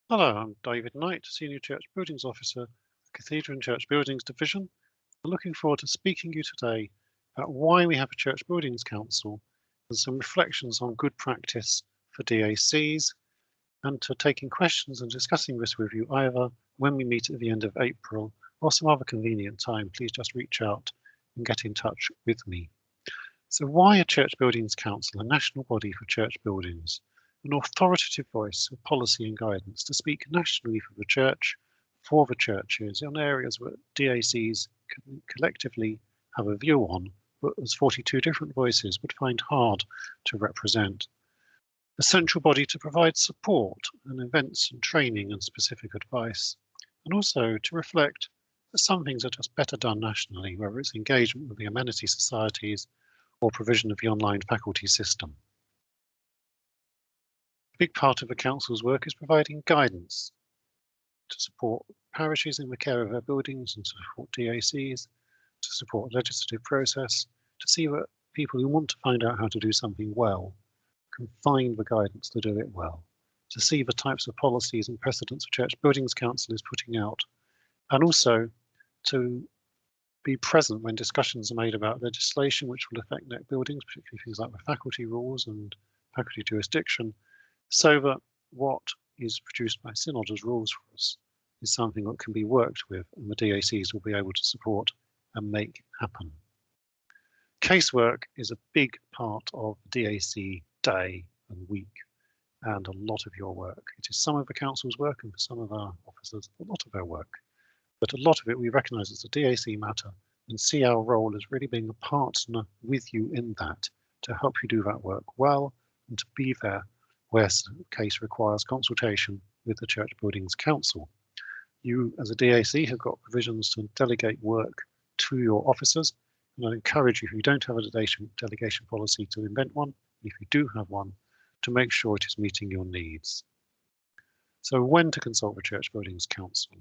Hello, I'm David Knight, Senior Church Buildings Officer, Cathedral and Church Buildings Division. I'm looking forward to speaking to you today about why we have a Church Buildings Council and some reflections on good practice for DACs, and to taking questions and discussing this with you either when we meet at the end of April or some other convenient time. Please just reach out and get in touch with me. So why a Church Buildings Council, a national body for church buildings? An authoritative voice of policy and guidance to speak nationally for the church, for the churches, in areas where DACs collectively have a view on, but as 42 different voices would find hard to represent. A central body to provide support and events and training and specific advice, and also to reflect that some things are just better done nationally, whether it's engagement with the amenity societies or provision of the online faculty system. A big part of the council's work is providing guidance to support parishes in the care of their buildings and to support DACs, to support legislative process, to see that people who want to find out how to do something well can find the guidance to do it well, to see the types of policies and precedents the Church Buildings Council is putting out, and also to be present when discussions are made about legislation which will affect net buildings, particularly things like the faculty rules and faculty jurisdiction, so that what is produced by Synod as rules for us is something that can be worked with and the DACs will be able to support and make happen. Casework is a big part of the DAC day and week and a lot of your work. It is some of the council's work and for some of our officers a lot of their work, but a lot of it we recognise as a DAC matter and see our role as really being a partner with you in that to help you do that work well and to be there where a case requires consultation with the Church Buildings Council. You, as a DAC, have got provisions to delegate work to your officers, and I encourage you, if you don't have a delegation policy, to invent one. If you do have one, to make sure it is meeting your needs. So when to consult the Church Buildings Council?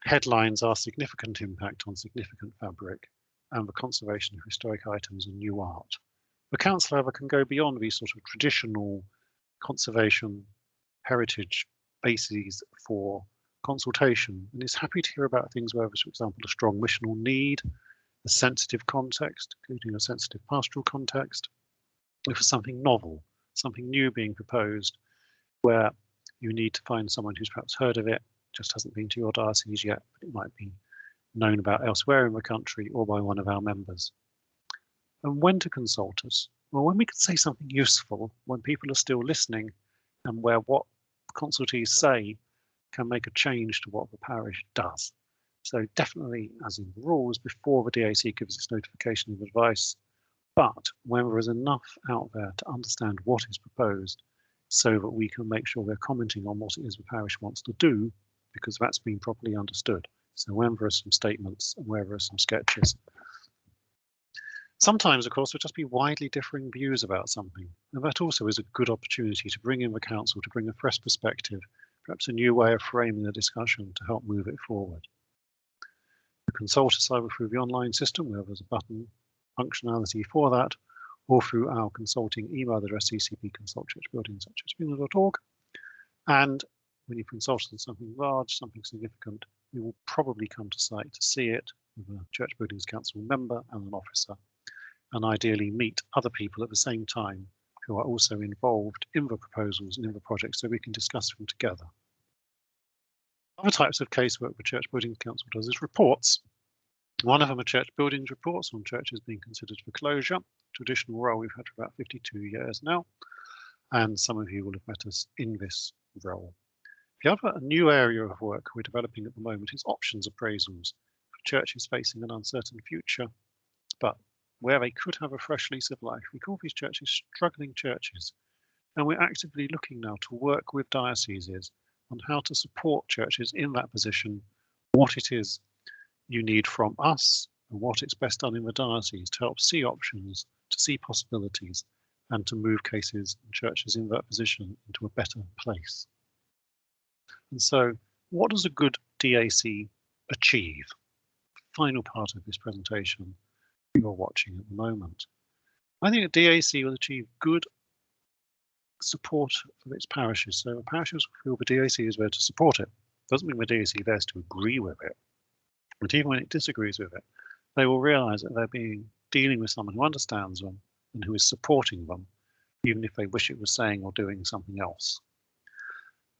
Headlines are significant impact on significant fabric and the conservation of historic items and new art. The council, however, can go beyond these sort of traditional conservation heritage bases for consultation and is happy to hear about things where there's, for example, a strong missional need, a sensitive context, including a sensitive pastoral context, if there's something novel, something new being proposed, where you need to find someone who's perhaps heard of it, just hasn't been to your diocese yet, but it might be known about elsewhere in the country or by one of our members. And when to consult us? Well, when we can say something useful, when people are still listening, and where what consultees say can make a change to what the parish does. So definitely, as in the rules, before the DAC gives its notification of advice, but when there is enough out there to understand what is proposed so that we can make sure we're commenting on what it is the parish wants to do, because that's been properly understood. So when there are some statements and where there are some sketches. Sometimes, of course, there'll just be widely differing views about something, and that also is a good opportunity to bring in the council, to bring a fresh perspective, perhaps a new way of framing the discussion to help move it forward. You can consult us either through the online system, where there's a button functionality for that, or through our consulting email address, ccpconsultchurchbuildings@churchbuildings.org. And when you've consulted on something large, something significant, you will probably come to site to see it with a Church Buildings Council member and an officer, and ideally meet other people at the same time who are also involved in the proposals and in the projects so we can discuss them together. Other types of casework the Church Buildings Council does is reports. One of them are church buildings reports on churches being considered for closure, traditional role we've had for about 52 years now, and some of you will have met us in this role. The other new area of work we're developing at the moment is options appraisals for churches facing an uncertain future, but where they could have a fresh lease of life. We call these churches struggling churches, and we're actively looking now to work with dioceses on how to support churches in that position, what it is you need from us, and what it's best done in the diocese to help see options, to see possibilities, and to move cases and churches in that position into a better place. And so, what does a good DAC achieve? Final part of this presentation you're watching at the moment. I think a DAC will achieve good support for its parishes. So parishes feel the DAC is there to support it. Doesn't mean the DAC is there to agree with it. But even when it disagrees with it, they will realise that they're dealing with someone who understands them and who is supporting them, even if they wish it was saying or doing something else.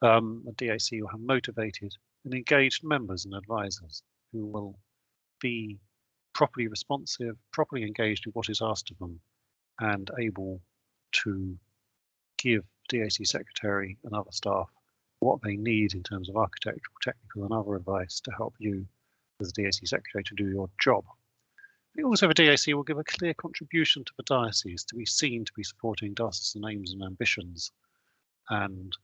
The DAC will have motivated and engaged members and advisors who will be properly responsive, properly engaged with what is asked of them, and able to give DAC secretary and other staff what they need in terms of architectural, technical, and other advice to help you as a DAC secretary to do your job. Also, the DAC will give a clear contribution to the diocese to be seen to be supporting diocesan aims and ambitions, and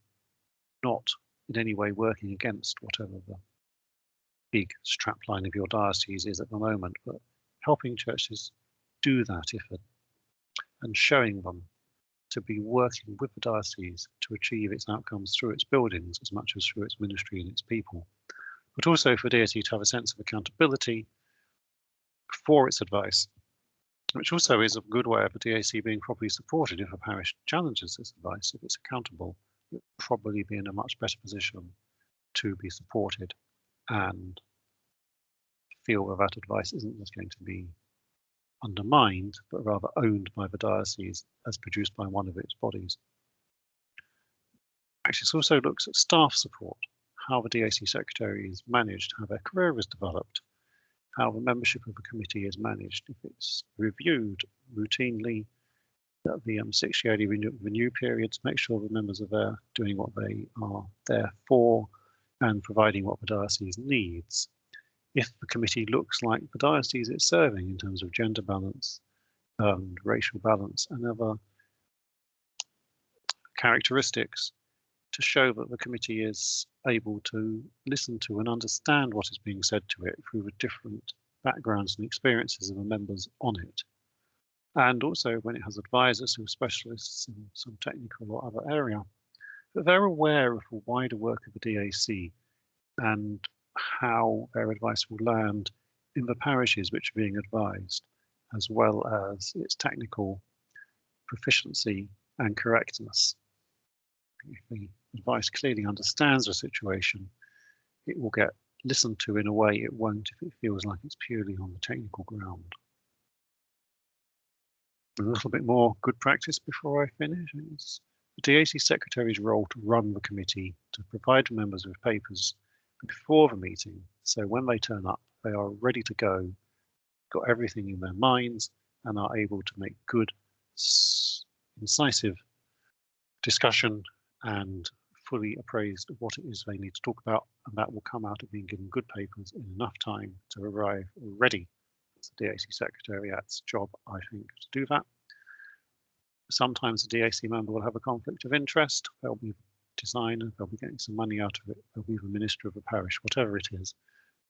not in any way working against whatever the big strapline of your diocese is at the moment, but helping churches do that and showing them to be working with the diocese to achieve its outcomes through its buildings as much as through its ministry and its people. But also for DAC to have a sense of accountability for its advice, which also is a good way of the DAC being properly supported. If a parish challenges this advice, if it's accountable, it'll probably be in a much better position to be supported and feel that advice isn't just going to be undermined, but rather owned by the diocese as produced by one of its bodies. Practice also looks at staff support, how the DAC secretary is managed, how their career is developed, how the membership of the committee is managed, if it's reviewed routinely, that the 6-yearly renew periods, make sure the members are there doing what they are there for and providing what the diocese needs. If the committee looks like the diocese it's serving in terms of gender balance, racial balance, and other characteristics, to show that the committee is able to listen to and understand what is being said to it through the different backgrounds and experiences of the members on it. And also when it has advisors who are specialists in some technical or other area, that they're aware of the wider work of the DAC and how their advice will land in the parishes which are being advised, as well as its technical proficiency and correctness. If the advice clearly understands the situation, it will get listened to in a way it won't if it feels like it's purely on the technical ground. A little bit more good practice before I finish. It's the DAC secretary's role to run the committee, to provide members with papers before the meeting, so when they turn up, they are ready to go, got everything in their minds, and are able to make good, incisive discussion and fully appraised of what it is they need to talk about, and that will come out of being given good papers in enough time to arrive ready. It's the DAC Secretariat's job, I think, to do that. Sometimes the DAC member will have a conflict of interest. They'll be designer, they'll be getting some money out of it, they'll be the minister of a parish, whatever it is.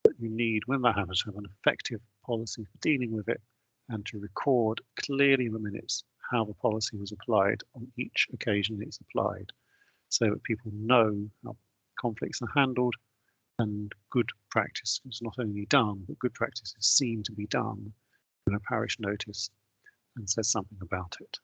But you need, when that happens, to have an effective policy for dealing with it and to record clearly in the minutes how the policy was applied on each occasion it's applied, so that people know how conflicts are handled and good practice is not only done, but good practice is seen to be done when a parish notice and says something about it.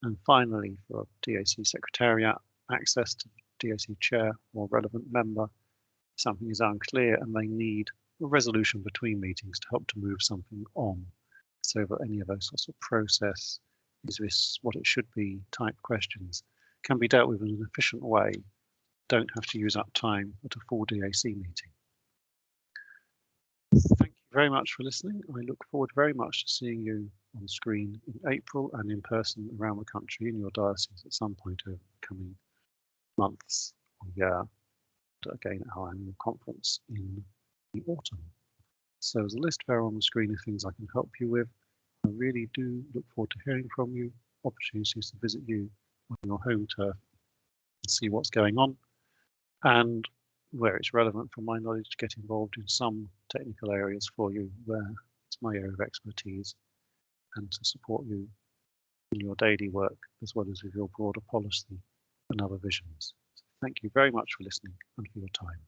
And finally, for a DAC Secretariat, access to the DAC chair or relevant member, if something is unclear and they need a resolution between meetings to help to move something on, so that any of those sorts of process, is this what it should be type questions, can be dealt with in an efficient way, don't have to use up time at a full DAC meeting. Thank you very much for listening. I look forward very much to seeing you on screen in April and in person around the country in your diocese at some point over the coming months or year, again at our annual conference in the autumn. So there's a list there on the screen of things I can help you with. I really do look forward to hearing from you, opportunities to visit you on your home turf and see what's going on, and where it's relevant for my knowledge to get involved in some technical areas for you where it's my area of expertise, and to support you in your daily work as well as with your broader policy and other visions. So thank you very much for listening and for your time.